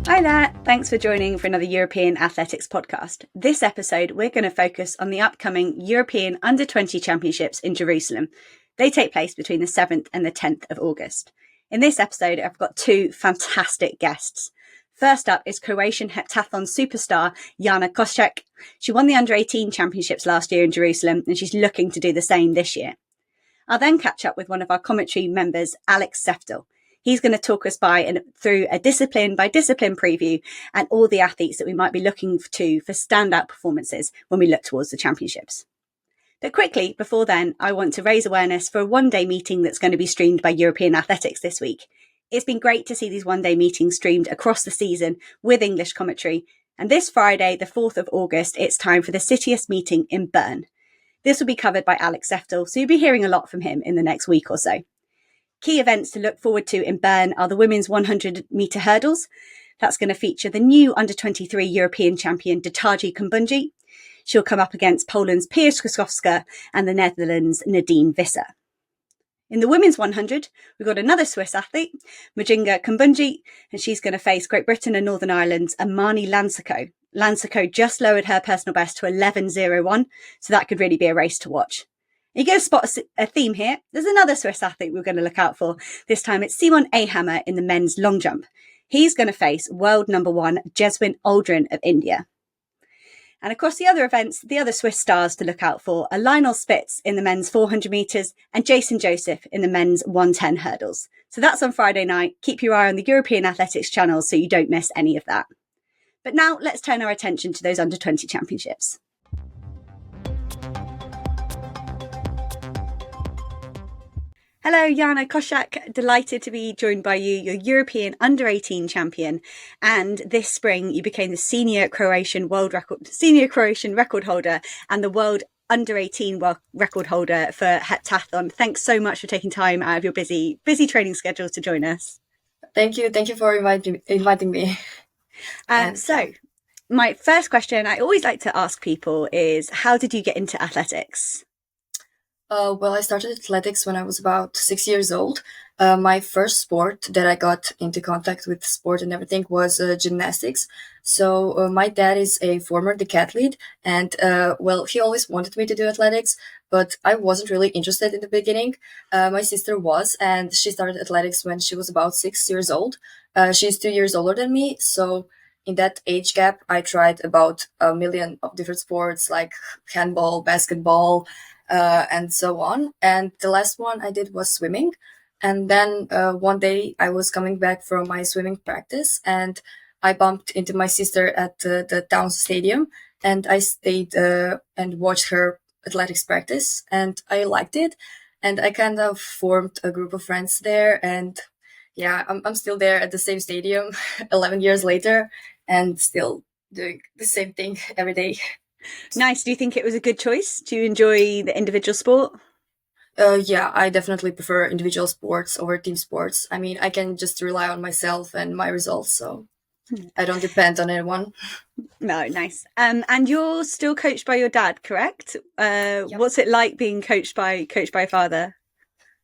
Hi there, thanks for joining for another European Athletics podcast. This episode, we're going to focus on the upcoming European Under-20 Championships in Jerusalem. They take place between the 7th and the 10th of August. In this episode, I've got two fantastic guests. First up is Croatian heptathlon superstar Jana Koščak. She won the Under-18 Championships last year in Jerusalem, and she's looking to do the same this year. I'll then catch up with one of our commentary members, Alex Seftel. He's going to talk us through a discipline by discipline preview and all the athletes that we might be looking to for standout performances when we look towards the championships. But quickly, before then, I want to raise awareness for a one-day meeting that's going to be streamed by European Athletics this week. It's been great to see these one-day meetings streamed across the season with English commentary. And this Friday, the 4th of August, it's time for the Citius meeting in Bern. This will be covered by Alex Seftel, so you'll be hearing a lot from him in the next week or so. Key events to look forward to in Bern are the women's 100-metre hurdles. That's going to feature the new under-23 European champion Dotarji Kumbunji. She'll come up against Poland's Pia Skrzkowska and the Netherlands' Nadine Visser. In the women's 100, we've got another Swiss athlete, Mujinga Kumbunji, and she's going to face Great Britain and Northern Ireland's Amani Lansako. Lansako just lowered her personal best to 11.01, so that could really be a race to watch. You're going to spot a theme here. There's another Swiss athlete we're going to look out for. This time it's Simon Ahammer in the men's long jump. He's going to face world number one Jeswin Aldrin of India. And across the other events, the other Swiss stars to look out for are Lionel Spitz in the men's 400 metres and Jason Joseph in the men's 110 hurdles. So that's on Friday night. Keep your eye on the European Athletics channel so you don't miss any of that. But now let's turn our attention to those under-20 championships. Hello, Jana Koščak. Delighted to be joined by you. You're European Under-18 champion, and this spring you became the senior Croatian record holder and the world Under-18 record holder for heptathlon. Thanks so much for taking time out of your busy training schedule to join us. Thank you for inviting me. So, my first question I always like to ask people is, how did you get into athletics? Well, I started athletics when I was about 6 years old. My first sport that I got into contact with sport and everything was gymnastics. So my dad is a former decathlete, and he always wanted me to do athletics, but I wasn't really interested in the beginning. My sister was, and she started athletics when she was about 6 years old. She's 2 years older than me, so in that age gap, I tried about a million of different sports like handball, basketball, and so on. And the last one I did was swimming. And then one day I was coming back from my swimming practice and I bumped into my sister at the town stadium, and I stayed and watched her athletics practice, and I liked it. And I kind of formed a group of friends there, and yeah, I'm still there at the same stadium 11 years later and still doing the same thing every day. Nice. Do you think it was a good choice? Do you enjoy the individual sport? Yeah, I definitely prefer individual sports over team sports. I mean, I can just rely on myself and my results, so I don't depend on anyone. No, nice. And you're still coached by your dad, correct? Yep. What's it like being coached by a father?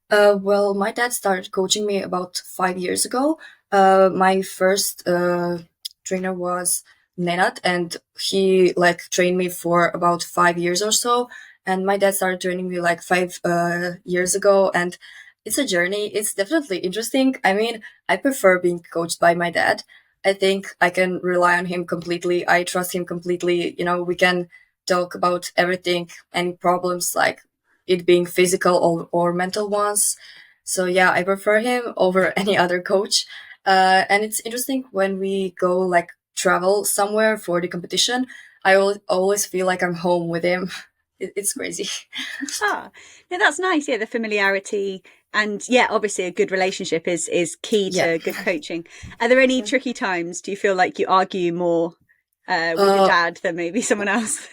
Well, my dad started coaching me about 5 years ago. My first trainer was Nenad, and he trained me for about 5 years or so. And my dad started training me 5 years ago, and it's a journey. It's definitely interesting. I mean, I prefer being coached by my dad. I think I can rely on him completely. I trust him completely. You know, we can talk about everything, any problems, like it being physical or mental ones. So yeah, I prefer him over any other coach. And it's interesting when we go travel somewhere for the competition. I always feel like I'm home with him. It's crazy. Yeah, that's nice. Yeah, the familiarity and obviously a good relationship is key to good coaching. Are there any tricky times? Do you feel like you argue more with your dad than maybe someone else?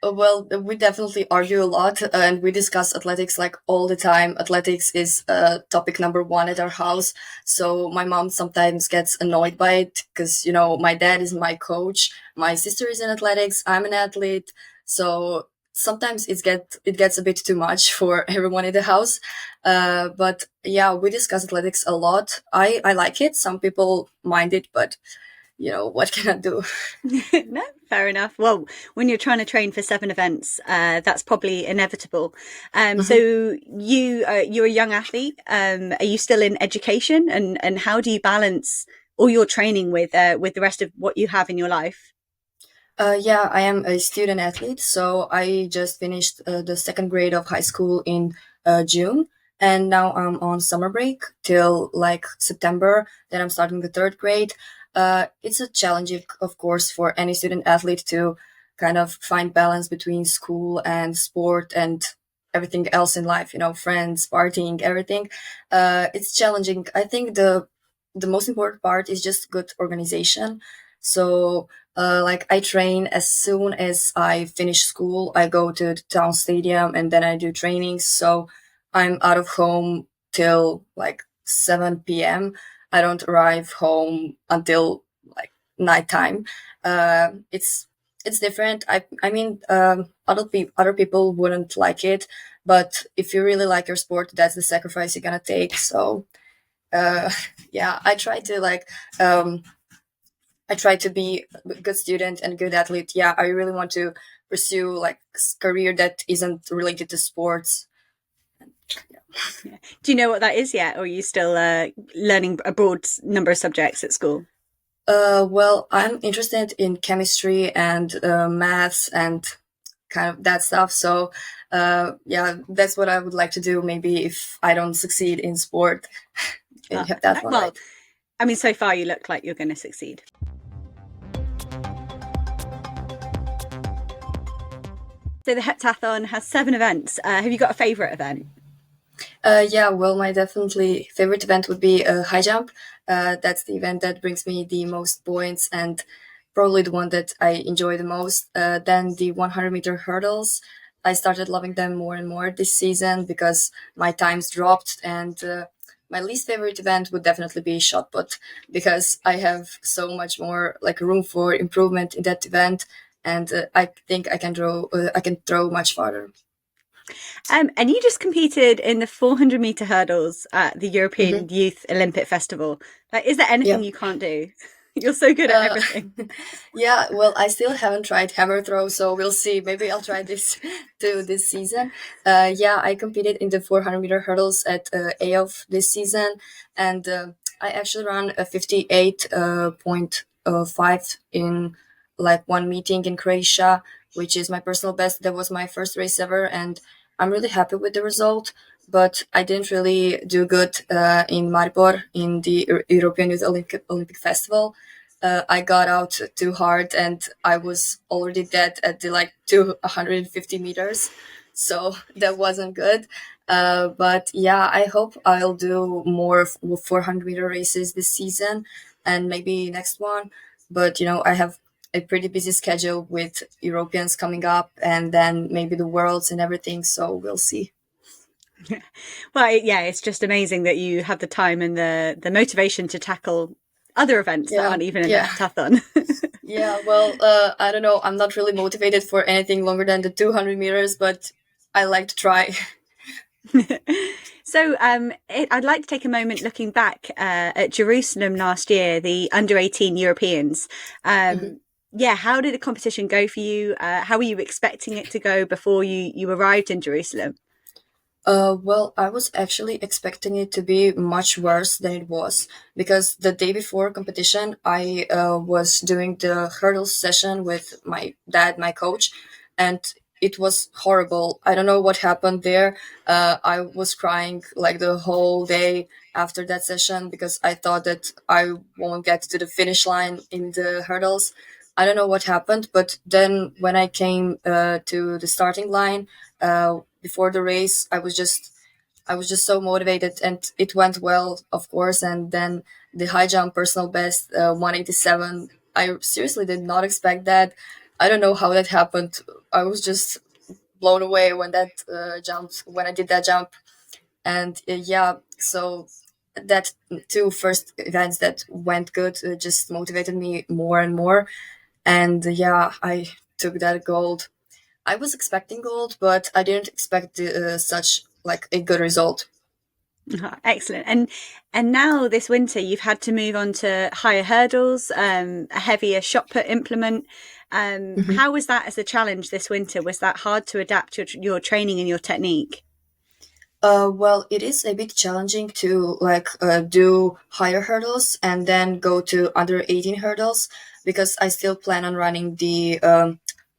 Well, we definitely argue a lot, and we discuss athletics all the time. Athletics is topic number one at our house. So my mom sometimes gets annoyed by it because, my dad is my coach. My sister is in athletics. I'm an athlete. So sometimes it gets a bit too much for everyone in the house. But yeah, we discuss athletics a lot. I like it. Some people mind it, but what can I do? No, fair enough. Well, when you're trying to train for 7 events, that's probably inevitable. So Mhm. you're a young athlete. Are you still in education, and how do you balance all your training with the rest of what you have in your life? Yeah, I am a student athlete, so I just finished the second grade of high school in June, and now I'm on summer break till like September. Then I'm starting the third grade. It's a challenge, of course, for any student athlete to kind of find balance between school and sport and everything else in life. Friends, partying, everything. It's challenging. I think the most important part is just good organization. So like I train as soon as I finish school. I go to the town stadium and then I do trainings. So I'm out of home till like 7 p.m. I don't arrive home until like nighttime. It's different. I mean, other people wouldn't like it, but if you really like your sport, that's the sacrifice you're gonna take. So uh, yeah, um, I try to be a good student and good athlete. Yeah, I really want to pursue like career that isn't related to sports. Yeah. Do you know what that is yet, or are you still learning a broad number of subjects at school? Well, I'm interested in chemistry and maths and kind of that stuff. So, yeah, that's what I would like to do. Maybe if I don't succeed in sport, you have that one, Well, right? I mean, so far you look like you're going to succeed. So the heptathlon has 7 events. Have you got a favourite event? Yeah, well, my definitely favorite event would be high jump. That's the event that brings me the most points and probably the one that I enjoy the most. Then the 100-meter hurdles. I started loving them more and more this season because my times dropped. And my least favorite event would definitely be shot put because I have so much more like room for improvement in that event, and I think I can throw much farther. And you just competed in the 400-meter hurdles at the Hmm. European Youth Olympic Festival. Like, is there anything Yeah. you can't do? You're so good at Uh, everything. yeah, well, I still haven't tried hammer throw, so we'll see. Maybe I'll try this too this season. Yeah, I competed in the 400-meter hurdles at AOF this season, and I actually ran a 58.5 in like one meeting in Croatia, which is my personal best. That was my first race ever, and I'm really happy with the result. But I didn't really do good in Maribor in the European Youth Olympic Festival. I got out too hard and I was already dead at the like 250 meters. So that wasn't good. But yeah, I hope I'll do more 400-meter races this season and maybe next one. But I have a pretty busy schedule with Europeans coming up and then maybe the worlds and everything. So we'll see. Well, yeah, it's just amazing that you have the time and the motivation to tackle other events that Yeah. aren't even in the Yeah. heptathlon. Yeah, well, I don't know. I'm not really motivated for anything longer than the 200 meters, but I like to try. So, I'd like to take a moment looking back at Jerusalem last year, the under-18 Europeans. Mhm. Yeah, how did the competition go for you? How were you expecting it to go before you arrived in Jerusalem? Well, I was actually expecting it to be much worse than it was because the day before competition, I was doing the hurdles session with my dad, my coach, and it was horrible. I don't know what happened there. I was crying like the whole day after that session because I thought that I won't get to the finish line in the hurdles. I don't know what happened, but then when I came to the starting line, before the race, I was just so motivated, and it went well, of course. And then the high jump personal best, 187. I seriously did not expect that. I don't know how that happened. I was just blown away when when I did that jump. And yeah, so that two first events that went good just motivated me more and more. And yeah, I took that gold. I was expecting gold, but I didn't expect such like a good result. Excellent. And now this winter you've had to move on to higher hurdles, a heavier shot put implement. Mhm. How was that as a challenge this winter? Was that hard to adapt your training and your technique? Well, it is a bit challenging to do higher hurdles and then go to under 18 hurdles because I still plan on running the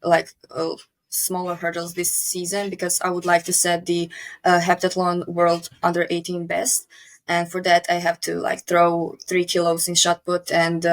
like uh, smaller hurdles this season because I would like to set the heptathlon world under 18 best, and for that I have to like throw 3 kilos in shot put and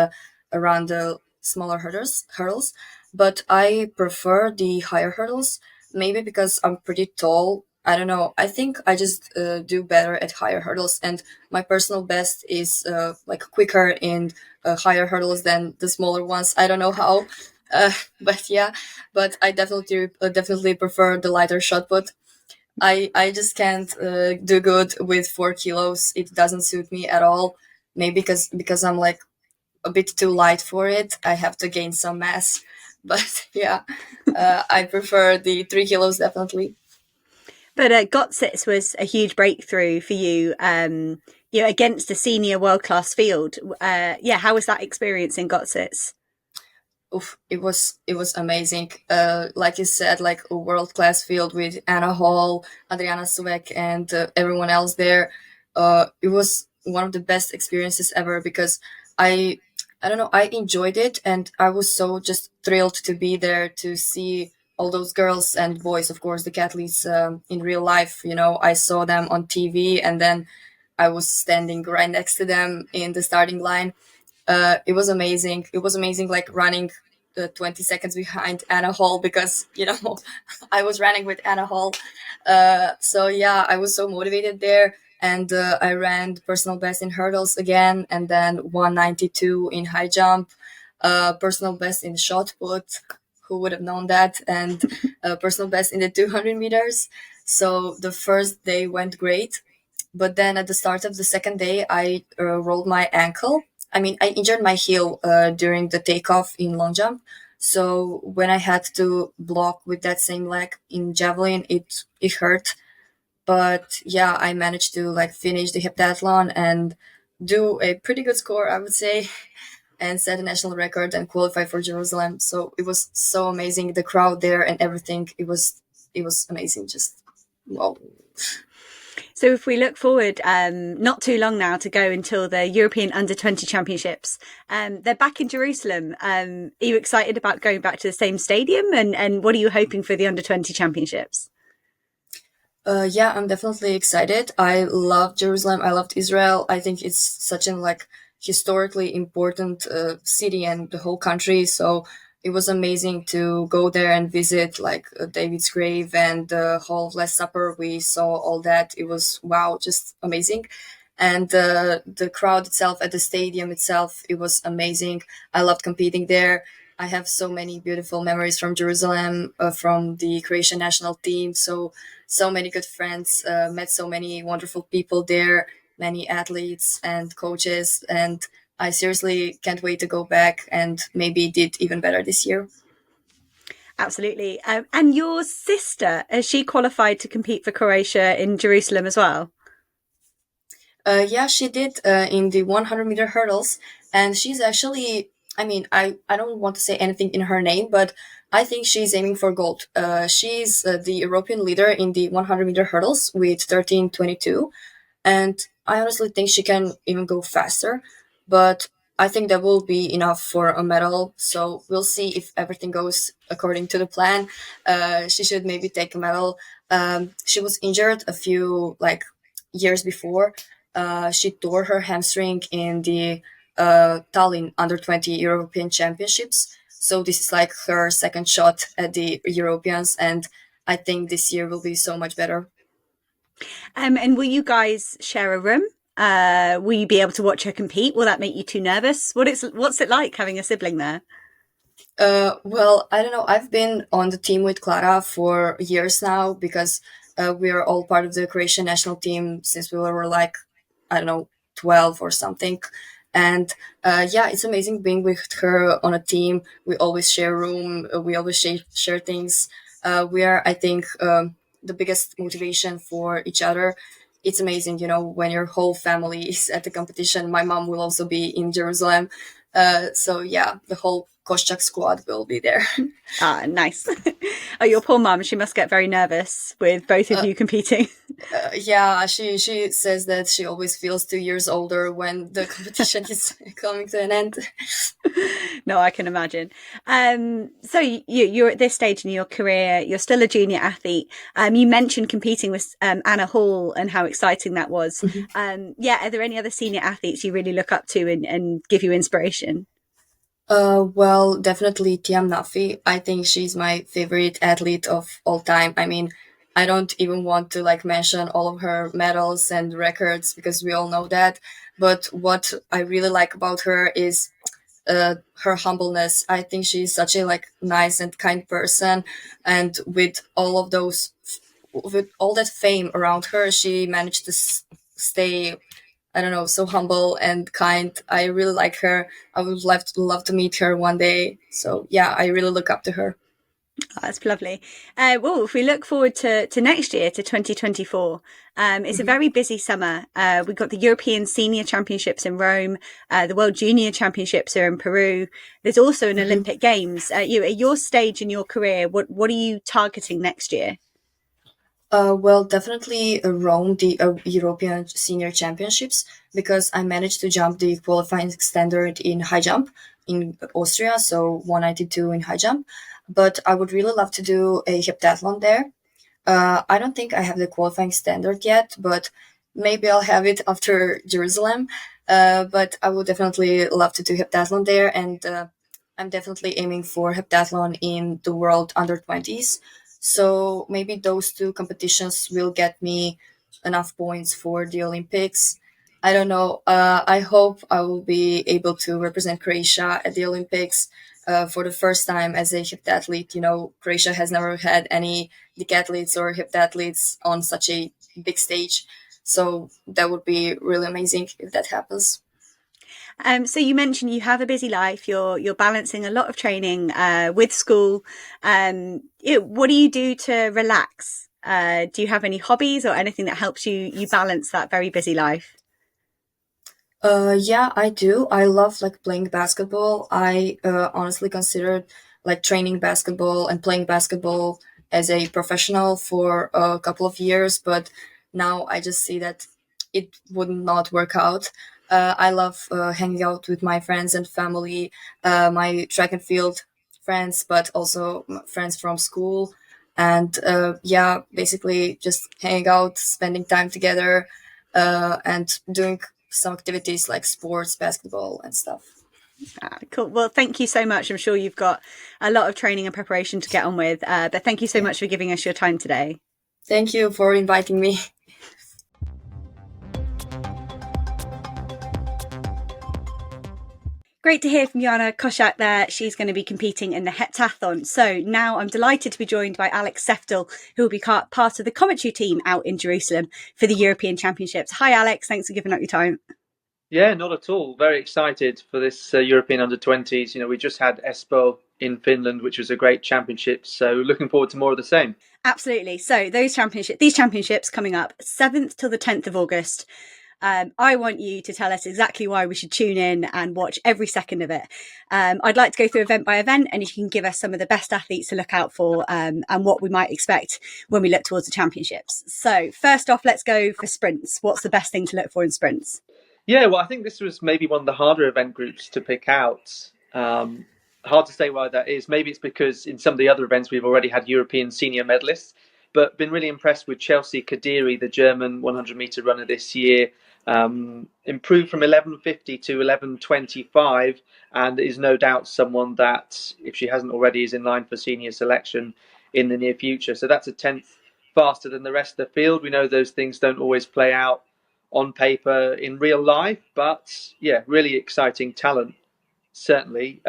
around the smaller hurdles. But I prefer the higher hurdles, maybe because I'm pretty tall. I don't know. I think I just do better at higher hurdles, and my personal best is like quicker in higher hurdles than the smaller ones. I don't know how, uh, but yeah. But I definitely prefer the lighter shot put. I just can't do good with 4 kilos. It doesn't suit me at all. Maybe because I'm like a bit too light for it. I have to gain some mass. But yeah, I prefer the 3 kilos definitely. But Gotsits was a huge breakthrough for you, against a senior world class field. Yeah, how was that experience in Gotsits? Oof, it was amazing. Like you said, like a world class field with Anna Hall, Adriana Suvek, and everyone else there. It was one of the best experiences ever because I, I don't know, I enjoyed it, and I was so just thrilled to be there to see all those girls and boys, of course, the athletes in real life. You know, I saw them on TV, and then I was standing right next to them in the starting line. It was amazing. It was amazing, like running the 20 seconds behind Anna Hall because, I was running with Anna Hall. So yeah, I was so motivated there. And I ran the personal best in hurdles again, and then 192 in high jump, personal best in shot put. Who would have known that? And personal best in the 200 meters. So the first day went great, but then at the start of the second day, I rolled my ankle. I mean, I injured my heel during the takeoff in long jump. So when I had to block with that same leg in javelin, it hurt. But yeah, I managed to like finish the heptathlon and do a pretty good score, I would say, and set a national record and qualify for Jerusalem. So it was so amazing, the crowd there and everything. It was amazing. Just wow. So if we look forward, not too long now to go until the European Under 20 Championships, they're back in Jerusalem. Are you excited about going back to the same stadium? And what are you hoping for the Under 20 Championships? Yeah, I'm definitely excited. I love Jerusalem. I loved Israel. I think it's such an like historically important city and the whole country. So it was amazing to go there and visit like David's grave and the Hall of Last Supper. We saw all that. It was wow, just amazing. And the crowd itself at the stadium itself, it was amazing. I loved competing there. I have so many beautiful memories from Jerusalem, from the Croatian national team. So many good friends, met so many wonderful people there, many athletes and coaches, and I seriously can't wait to go back and maybe did even better this year. Absolutely. And your sister, has she qualified to compete for Croatia in Jerusalem as well? Yeah, she did in the 100-meter hurdles, and she's actually. I mean, I don't want to say anything in her name, but I think she's aiming for gold. She's the European leader in the 100-meter hurdles with 13:22, and I honestly think she can even go faster. But I think that will be enough for a medal. So we'll see if everything goes according to the plan. She should maybe take a medal. She was injured a few like years before. She tore her hamstring in the Tallinn Under 20 European Championships. So this is like her second shot at the Europeans, and I think this year will be so much better. And will you guys share a room? Will you be able to watch her compete? Will that make you too nervous? What's it like having a sibling there? Well, I don't know. I've been on the team with Clara for years now because we are all part of the Croatian national team since we were like, I don't know, 12 or something. And yeah, it's amazing being with her on a team. We always share room. We always share things. We are, I think, the biggest motivation for each other. it's amazing, when your whole family is at the competition. My mom will also be in Jerusalem. So yeah, the whole Koščak squad will be there. Ah, nice. Oh, your poor mum, she must get very nervous with both of you competing. Yeah, she says that she always feels 2 years older when the competition is coming to an end. No, I can imagine. So you're at this stage in your career. You're still a junior athlete. You mentioned competing with Anna Hall and how exciting that was. Yeah, are there any other senior athletes you really look up to and give you inspiration? Well, definitely Tiam Nafi. I think she's my favorite athlete of all time. I mean, I don't even want to like mention all of her medals and records because we all know that. But what I really like about her is her humbleness. I think she's such a like nice and kind person, and with all that fame around her, she managed to stay, I don't know, so humble and kind. I really like her. I would love to meet her one day. So yeah, I really look up to her. Oh, that's lovely. Well, if we look forward to next year, to 2024, it's a Mhm. very busy summer. We've got the European Senior Championships in Rome. The World Junior Championships are in Peru. There's also an Mhm. Olympic Games. At your stage in your career, what are you targeting next year? Well, definitely Rome, the European Senior Championships, because I managed to jump the qualifying standard in high jump in Austria, so 192 in high jump. But I would really love to do a heptathlon there. I don't think I have the qualifying standard yet, but maybe I'll have it after Jerusalem. But I would definitely love to do heptathlon there, and I'm definitely aiming for heptathlon in the World Under 20s. So maybe those two competitions will get me enough points for the Olympics. I don't know. I hope I will be able to represent Croatia at the Olympics for the first time as a heptathlete. Croatia has never had any decathletes or heptathletes on such a big stage. So that would be really amazing if that happens. So you mentioned you have a busy life. You're balancing a lot of training with school. What do you do to relax? Do you have any hobbies or anything that helps you balance that very busy life? Yeah, I do. I love like playing basketball. I honestly considered like training basketball and playing basketball as a professional for a couple of years, but now I just see that it would not work out. I love hanging out with my friends and family, my track and field friends, but also friends from school. And yeah, basically just hanging out, spending time together, and doing some activities like sports, basketball, and stuff. Ah, cool. Well, thank you so much. I'm sure you've got a lot of training and preparation to get on with. But thank you so Yeah. much for giving us your time today. Thank you for inviting me. Great to hear from Jana Koščak there. She's going to be competing in the heptathlon. So now I'm delighted to be joined by Alex Seftel, who will be part of the commentary team out in Jerusalem for the European Championships. Hi, Alex. Thanks for giving up your time. Yeah, not at all. Very excited for this European under 20s. We just had Espoo in Finland, which was a great championship. So looking forward to more of the same. Absolutely. So these championships coming up 7th till the 10th of August. I want you to tell us exactly why we should tune in and watch every second of it. I'd like to go through event by event, and if you can give us some of the best athletes to look out for and what we might expect when we look towards the championships. So first off, let's go for sprints. What's the best thing to look for in sprints? Yeah, well, I think this was maybe one of the harder event groups to pick out. Hard to say why that is. Maybe it's because in some of the other events we've already had European senior medalists, but been really impressed with Chelsea Kadiri, the German 100-meter runner this year. Improved from 11:50 to 11:25, and is no doubt someone that, if she hasn't already, is in line for senior selection in the near future. So that's a tenth faster than the rest of the field. We know those things don't always play out on paper in real life, but yeah, really exciting talent, certainly.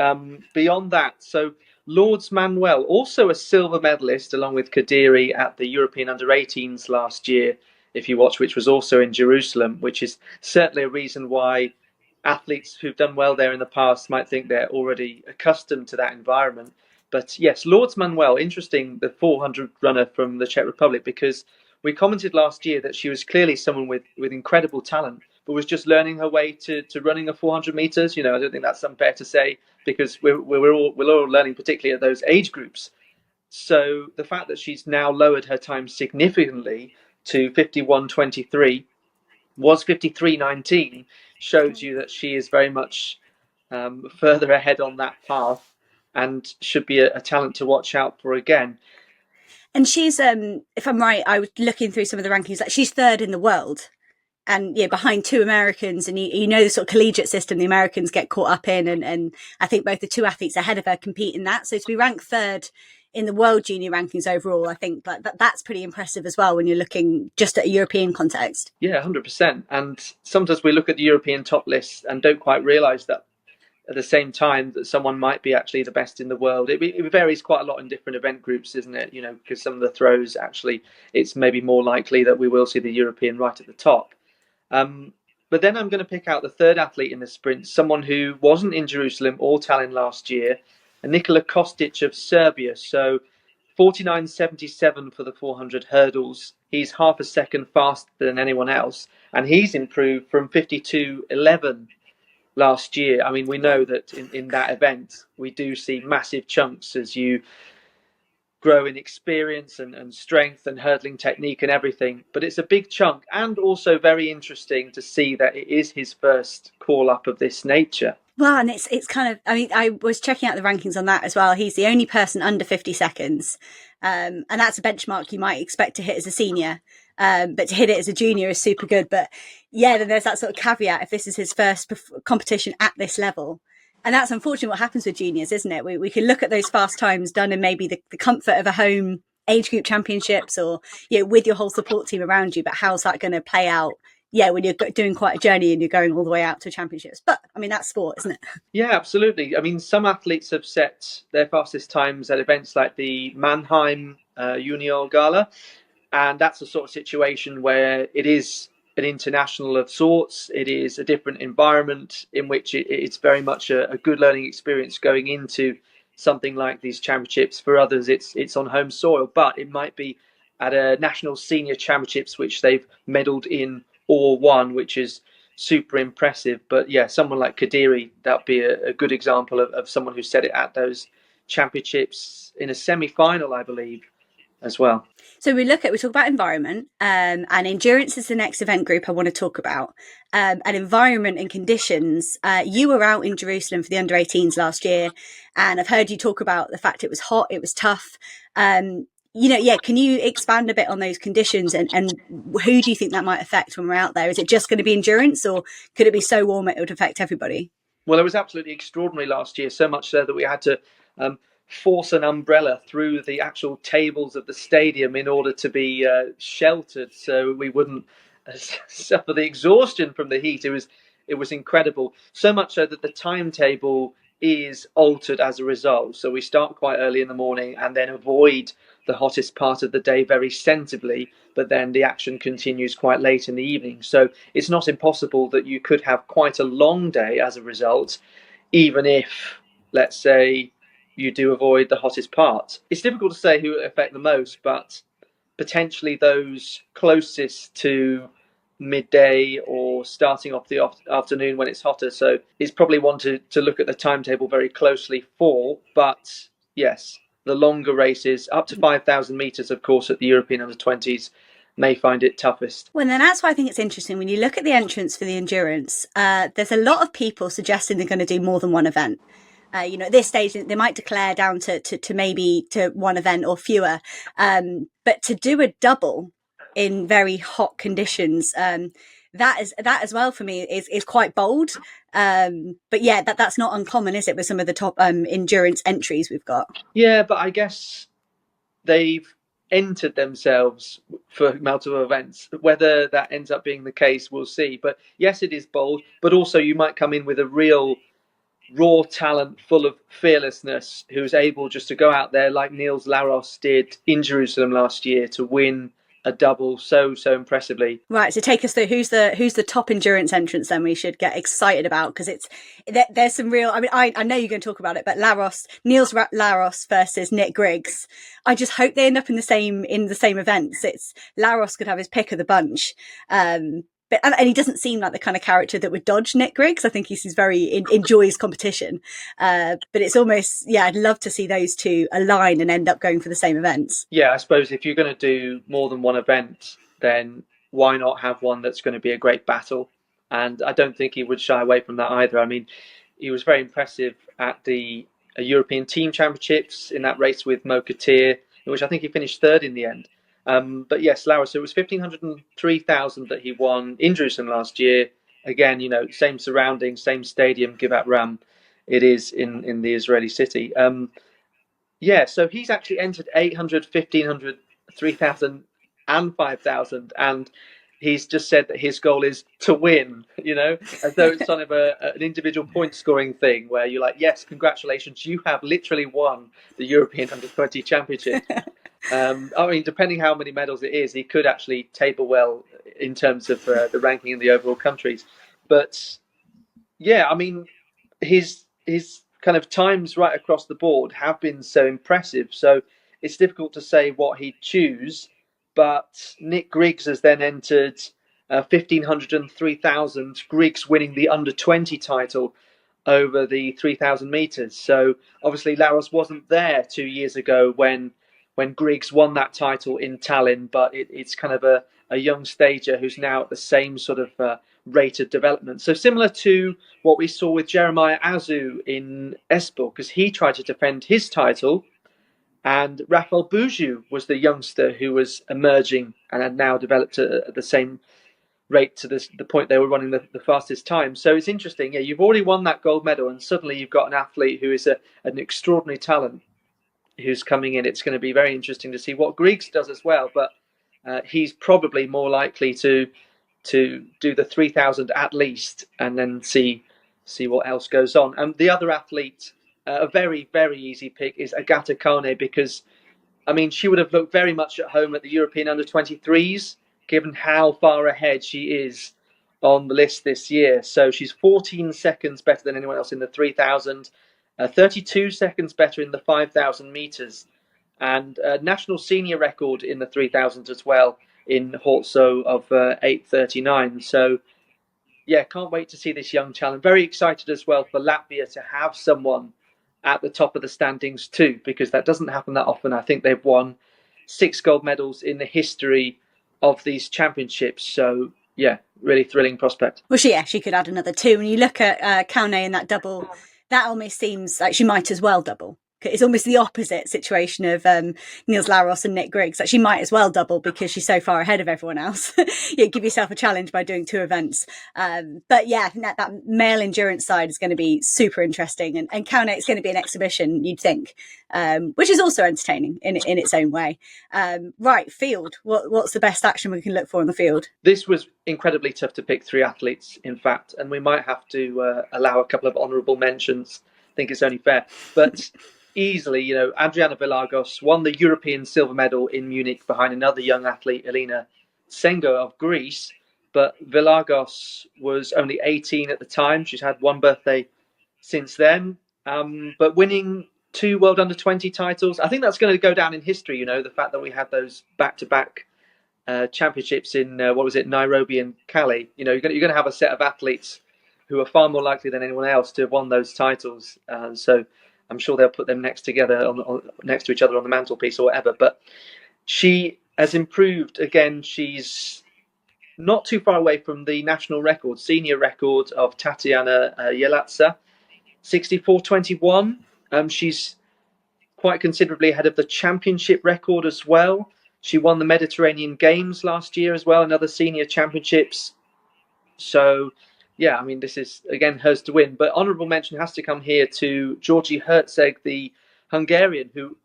Beyond that, so Lords Manuel, also a silver medalist along with Kadiri at the European Under-18s last year, if you watch, which was also in Jerusalem, which is certainly a reason why athletes who've done well there in the past might think they're already accustomed to that environment. But yes, Lords Manuel, interesting, the 400 runner from the Czech Republic, because we commented last year that she was clearly someone with incredible talent, but was just learning her way to running a 400 meters. I don't think that's unfair to say, because we're all learning, particularly at those age groups. So the fact that she's now lowered her time significantly to 51:23, was 53:19, shows you that she is very much further ahead on that path, and should be a talent to watch out for again. And she's, if I'm right, I was looking through some of the rankings, like she's third in the world, and behind two Americans. And the sort of collegiate system the Americans get caught up in, and I think both the two athletes ahead of her compete in that. So to be ranked third in the world junior rankings overall, I think that's pretty impressive as well when you're looking just at a European context. Yeah, 100%. And sometimes we look at the European top lists and don't quite realise that at the same time that someone might be actually the best in the world. It varies quite a lot in different event groups, isn't it? Because some of the throws, actually, it's maybe more likely that we will see the European right at the top. But then I'm going to pick out the third athlete in the sprint, someone who wasn't in Jerusalem or Tallinn last year, Nikola Kostic of Serbia. So 49.77 for the 400 hurdles. He's half a second faster than anyone else, and he's improved from 52.11 last year. I mean, we know that in that event, we do see massive chunks as you grow in experience and strength and hurdling technique and everything. But it's a big chunk, and also very interesting to see that it is his first call up of this nature. Well, and it's kind of, I mean, I was checking out the rankings on that as well. He's the only person under 50 seconds. And that's a benchmark you might expect to hit as a senior. But to hit it as a junior is super good. But yeah, then there's that sort of caveat if this is his first competition at this level. And that's unfortunately what happens with juniors, isn't it? We can look at those fast times done in maybe the comfort of a home age group championships, or with your whole support team around you. But how's that going to play out? Yeah, when you're doing quite a journey and you're going all the way out to championships. But I mean, that's sport, isn't it? Yeah, absolutely. I mean, some athletes have set their fastest times at events like the Mannheim Junior Gala, and that's the sort of situation where it is an international of sorts. It is a different environment in which it's very much a good learning experience going into something like these championships. For others, it's on home soil, but it might be at a national senior championships which they've medalled in or won, which is super impressive. But yeah, someone like Kadiri, that'd be a good example of someone who set it at those championships in a semi-final, I believe, as well. So we talk about environment, and endurance is the next event group I want to talk about. And environment and conditions. You were out in Jerusalem for the under 18s last year, and I've heard you talk about the fact it was hot, it was tough. Can you expand a bit on those conditions, and who do you think that might affect when we're out there? Is it just going to be endurance, or could it be so warm it would affect everybody? Well, it was absolutely extraordinary last year, so much so that we had to force an umbrella through the actual tables of the stadium in order to be sheltered, so we wouldn't suffer the exhaustion from the heat. It was incredible, so much so that the timetable is altered as a result. So we start quite early in the morning and then avoid the hottest part of the day very sensibly, but then the action continues quite late in the evening. So it's not impossible that you could have quite a long day as a result, even if, let's say, you do avoid the hottest part. It's difficult to say who it will affect the most, but potentially those closest to midday or starting off the afternoon when it's hotter. So it's probably one to look at the timetable very closely for. But yes, the longer races, up to 5,000 metres, of course, at the European Under-20s, may find it toughest. Well, then that's why I think it's interesting. When you look at the entrance for the endurance, there's a lot of people suggesting they're going to do more than one event. At this stage, they might declare down to maybe to one event or fewer. But to do a double in very hot conditions, that as well for me is quite bold. But yeah, that's not uncommon, is it, with some of the top endurance entries we've got? Yeah, but I guess they've entered themselves for multiple events. Whether that ends up being the case, we'll see. But yes, it is bold, but also you might come in with a real raw talent full of fearlessness who's able just to go out there like Niels Laros did in Jerusalem last year to win a double so impressively. Right, so take us through who's the top endurance entrance then we should get excited about, because there's some real. I mean, I know you're going to talk about it, but Niels Laros versus Nick Griggs. I just hope they end up in the same events. It's Laros could have his pick of the bunch. But he doesn't seem like the kind of character that would dodge Nick Griggs. I think he's very enjoys competition. But it's almost, I'd love to see those two align and end up going for the same events. Yeah, I suppose if you're going to do more than one event, then why not have one that's going to be a great battle? And I don't think he would shy away from that either. I mean, he was very impressive at the European Team Championships in that race with Mo Katir, in which I think he finished third in the end. But yes, Laura, so it was 1,500 and 3,000 that he won in Jerusalem last year. Again, same surroundings, same stadium, Givat Ram. It is in the Israeli city. So he's actually entered 800, 1,500, 3,000 and 5,000. And he's just said that his goal is to win, as though it's sort of an individual point scoring thing where you're like, yes, congratulations, you have literally won the European Under-20 Championship. I mean, depending how many medals it is, he could actually table well in terms of the ranking in the overall countries. But yeah, I mean, his kind of times right across the board have been so impressive. So it's difficult to say what he'd choose. But Nick Griggs has then entered 1,500 and 3,000. Griggs winning the under-20 title over the 3,000 meters. So obviously Laros wasn't there 2 years ago when Griggs won that title in Tallinn, but it's kind of a young stager who's now at the same sort of rate of development. So similar to what we saw with Jeremiah Azu in Espoo, because he tried to defend his title, and Rafael Buju was the youngster who was emerging and had now developed at the same rate to the point they were running the fastest time. So it's interesting. Yeah, you've already won that gold medal, and suddenly you've got an athlete who is an extraordinary talent who's coming in. It's going to be very interesting to see what Griggs does as well, but he's probably more likely to do the 3,000 at least, and then see what else goes on. And the other athlete, a very, very easy pick, is Agata Kane, because I mean, she would have looked very much at home at the European Under-23s, given how far ahead she is on the list this year. So she's 14 seconds better than anyone else in the 3,000, 32 seconds better in the 5,000 meters, and a national senior record in the 3,000 as well in Hortso of 8:39. So yeah, can't wait to see this young talent. Very excited as well for Latvia to have someone at the top of the standings too, because that doesn't happen that often. I think they've won 6 gold medals in the history of these championships. So yeah, really thrilling prospect. Well, she could add another 2. When you look at Kaune in that double, that almost seems like she might as well double. It's almost the opposite situation of Niels Laros and Nick Griggs. Like she might as well double because she's so far ahead of everyone else. You give yourself a challenge by doing 2 events. But yeah, I think that male endurance side is going to be super interesting. And Kaune, it's going to be an exhibition, you'd think, which is also entertaining in its own way. Right, field. What's the best action we can look for in the field? This was incredibly tough to pick 3 athletes, in fact, and we might have to allow a couple of honourable mentions. I think it's only fair. But easily, Adriana Vilagos won the European silver medal in Munich behind another young athlete, Elena Tsengo of Greece. But Vilagos was only 18 at the time. She's had 1 birthday since then. But winning 2 World Under-20 titles, I think that's going to go down in history, the fact that we had those back-to-back championships in, Nairobi and Cali. You're going to have a set of athletes who are far more likely than anyone else to have won those titles. So I'm sure they'll put them next to each other on the mantelpiece or whatever. But she has improved again. She's not too far away from the national record, senior record of Tatiana Yelatsa, 64.21. She's quite considerably ahead of the championship record as well. She won the Mediterranean Games last year as well, and other senior championships. So yeah, I mean, this is, again, hers to win. But honourable mention has to come here to Georgi Herceg, the Hungarian, who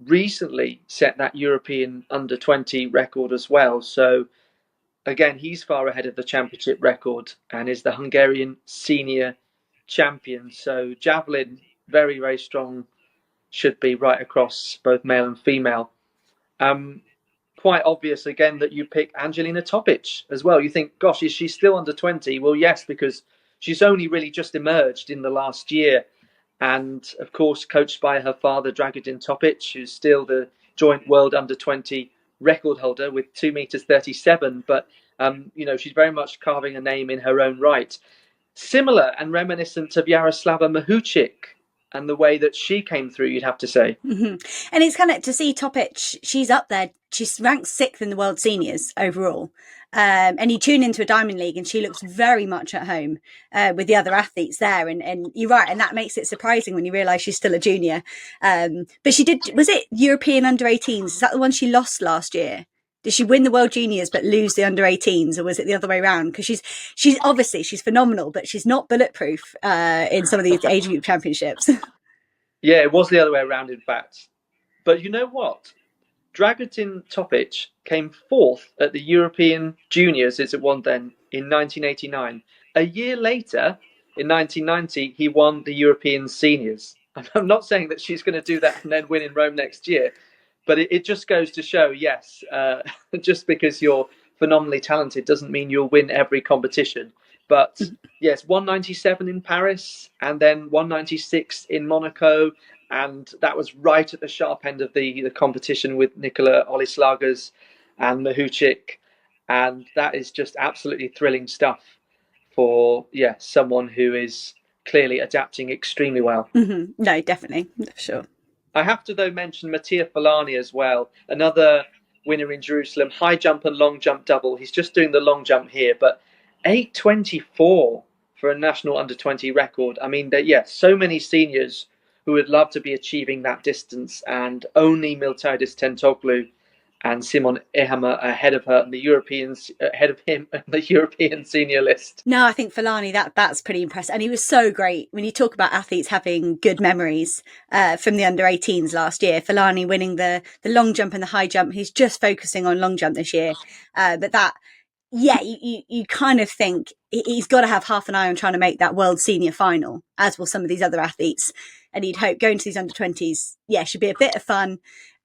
recently set that European Under-20 record as well. So, again, he's far ahead of the championship record and is the Hungarian senior champion. So, javelin, very, very strong, should be right across both male and female. quite obvious again that you pick Angelina Topic as well. You think, gosh, is she still under 20? Well, yes, because she's only really just emerged in the last year. And of course, coached by her father, Dragutin Topic, who's still the joint world under 20 record holder with 2 meters 37. But, she's very much carving a name in her own right. Similar and reminiscent of Yaroslava Mahuchik and the way that she came through, you'd have to say. Mm-hmm. And it's kind of to see Topic, she's up there. She's ranked 6th in the world seniors overall. And you tune into a Diamond League and she looks very much at home with the other athletes there. And you're right. And that makes it surprising when you realise she's still a junior. But was it European under-18s? Is that the one she lost last year? Did she win the World Juniors but lose the under-18s, or was it the other way around? Because she's obviously phenomenal, but she's not bulletproof in some of these age group championships. Yeah, it was the other way around, in fact. But you know what? Dragutin Topic came 4th at the European Juniors, as it was then, in 1989. A year later, in 1990, he won the European Seniors. I'm not saying that she's going to do that and then win in Rome next year, but it just goes to show, yes, just because you're phenomenally talented doesn't mean you'll win every competition. But yes, 197 in Paris and then 196 in Monaco. And that was right at the sharp end of the competition with Nicola Olislagers and Mahuchik. And that is just absolutely thrilling stuff for, someone who is clearly adapting extremely well. Mm-hmm. No, definitely, for sure. I have to, though, mention Mattia Falani as well, another winner in Jerusalem, high jump and long jump double. He's just doing the long jump here, but 8:24 for a national under-20 record. I mean, so many seniors who would love to be achieving that distance, and only Miltiades Tentoglu and Simon Ehammer ahead of her and the Europeans ahead of him on the European senior list. No, I think Falani, that's pretty impressive. And he was so great. When you talk about athletes having good memories from the under-18s last year, Falani winning the long jump and the high jump, he's just focusing on long jump this year. But that, you kind of think he's got to have half an eye on trying to make that world senior final, as will some of these other athletes. And you'd hope going to these under-20s, should be a bit of fun.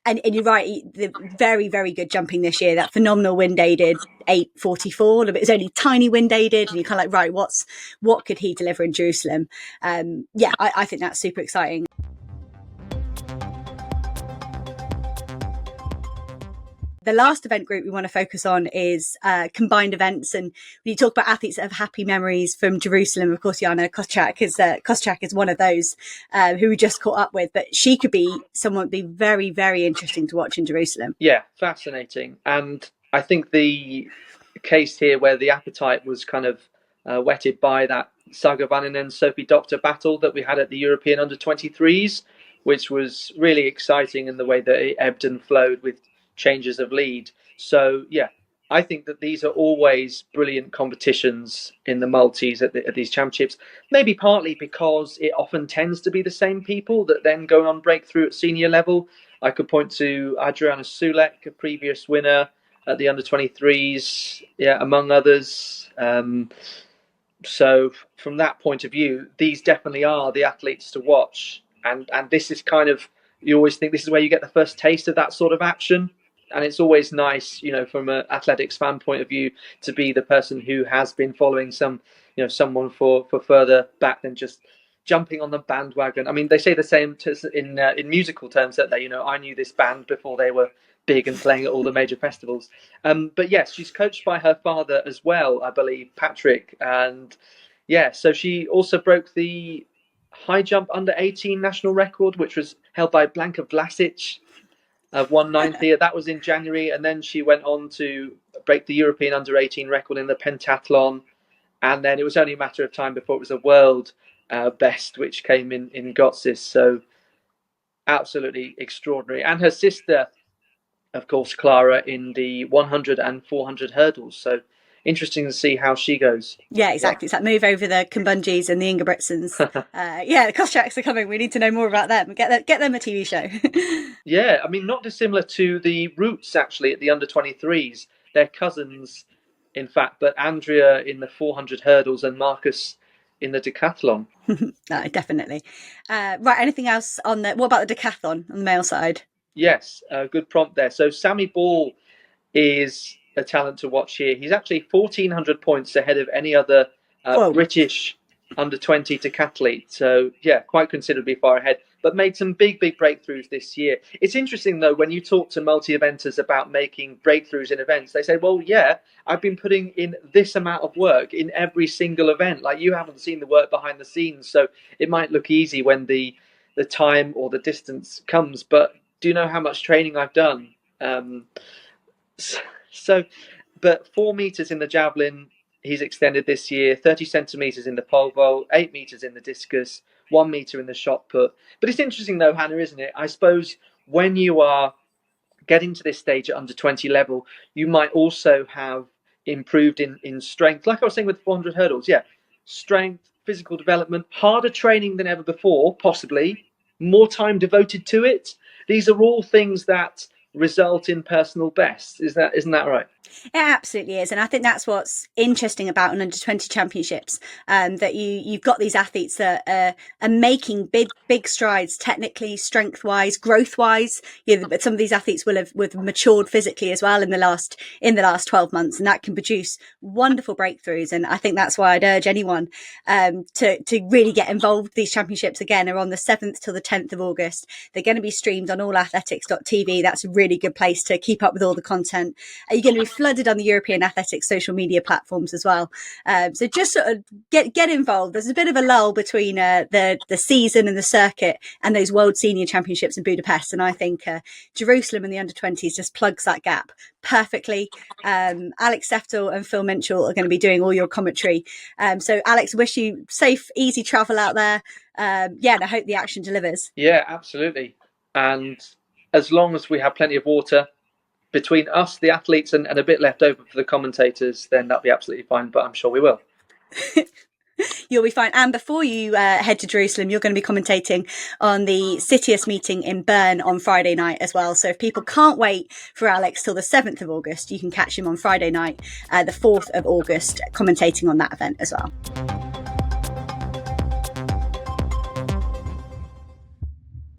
And you're right, the very, very good jumping this year, that phenomenal wind aided 8:44, but it's only tiny wind aided. And you're kind of like, right, what could he deliver in Jerusalem? I think that's super exciting. The last event group we want to focus on is combined events. And when you talk about athletes that have happy memories from Jerusalem, of course, Jana Koščak is one of those who we just caught up with. But she could be someone would be very, very interesting to watch in Jerusalem. Yeah, fascinating. And I think the case here where the appetite was kind of whetted by that Saga Vaninen Sophie Doctor battle that we had at the European under-23s, which was really exciting in the way that it ebbed and flowed with changes of lead. So I think that these are always brilliant competitions in the multis at these championships, maybe partly because it often tends to be the same people that then go on breakthrough at senior level. I could point to Adriana Sulek, a previous winner at the under-23s, among others. So from that point of view, these definitely are the athletes to watch. And this is kind of, you always think this is where you get the first taste of that sort of action. And it's always nice, from an athletics fan point of view, to be the person who has been following someone for further back than just jumping on the bandwagon. I mean, they say the same in musical terms, that they, I knew this band before they were big and playing at all the major festivals. But yes, she's coached by her father as well, I believe, Patrick. And so she also broke the high jump under-18 national record, which was held by Blanka Vlasic of 190. That was in January, and then she went on to break the European under-18 record in the pentathlon, and then it was only a matter of time before it was a world best, which came in Gotsis. So absolutely extraordinary. And her sister, of course, Clara, in the 100 and 400 hurdles. So interesting to see how she goes. Yeah, exactly. It's that move over the Kumbunjis and the Ingebrigtsens. The Koščaks are coming. We need to know more about them. Get them a TV show. I mean, not dissimilar to the Roots, actually, at the under-23s. They're cousins, in fact, but Andrea in the 400 hurdles and Marcus in the decathlon. Definitely. Right, anything else on what about the decathlon on the male side? Yes, good prompt there. So Sammy Ball is a talent to watch here. He's actually 1,400 points ahead of any other British under-20 decathlete. So, yeah, quite considerably far ahead, but made some big breakthroughs this year. It's interesting, though, when you talk to multi-eventers about making breakthroughs in events, they say, well, yeah, I've been putting in this amount of work in every single event. Like, you haven't seen the work behind the scenes, so it might look easy when the time or the distance comes, but do you know how much training I've done? But 4 meters in the javelin, he's extended this year, 30 centimeters in the pole vault, 8 meters in the discus, 1 meter in the shot put. But it's interesting, though, Hannah, isn't it? I suppose when you are getting to this stage at under 20 level, you might also have improved in strength. Like I was saying with 400 hurdles, yeah, strength, physical development, harder training than ever before, possibly, more time devoted to it. These are all things that result in personal bests. Isn't that right? It absolutely is, and I think that's what's interesting about an under-20 championships. That you've got these athletes that are making big strides, technically, strength-wise, growth-wise. But some of these athletes will have matured physically as well in the last 12 months, and that can produce wonderful breakthroughs. And I think that's why I'd urge anyone to really get involved with these championships. Again, are on the 7th till the 10th of August. They're going to be streamed on allathletics.tv. That's a really good place to keep up with all the content. You're going to be flooded on the European Athletics social media platforms as well. So just sort of get involved. There's a bit of a lull between the season and the circuit and those World Senior Championships in Budapest. And I think Jerusalem and the under-20s just plugs that gap perfectly. Alex Seftel and Phil Minchell are going to be doing all your commentary. So Alex, wish you safe, easy travel out there. And I hope the action delivers. Yeah, absolutely. And as long as we have plenty of water between us, the athletes, and a bit left over for the commentators, then that'll be absolutely fine. But I'm sure we will. You'll be fine. And before you head to Jerusalem, you're going to be commentating on the Citius meeting in Bern on Friday night as well. So if people can't wait for Alex till the 7th of August, you can catch him on Friday night, the 4th of August, commentating on that event as well.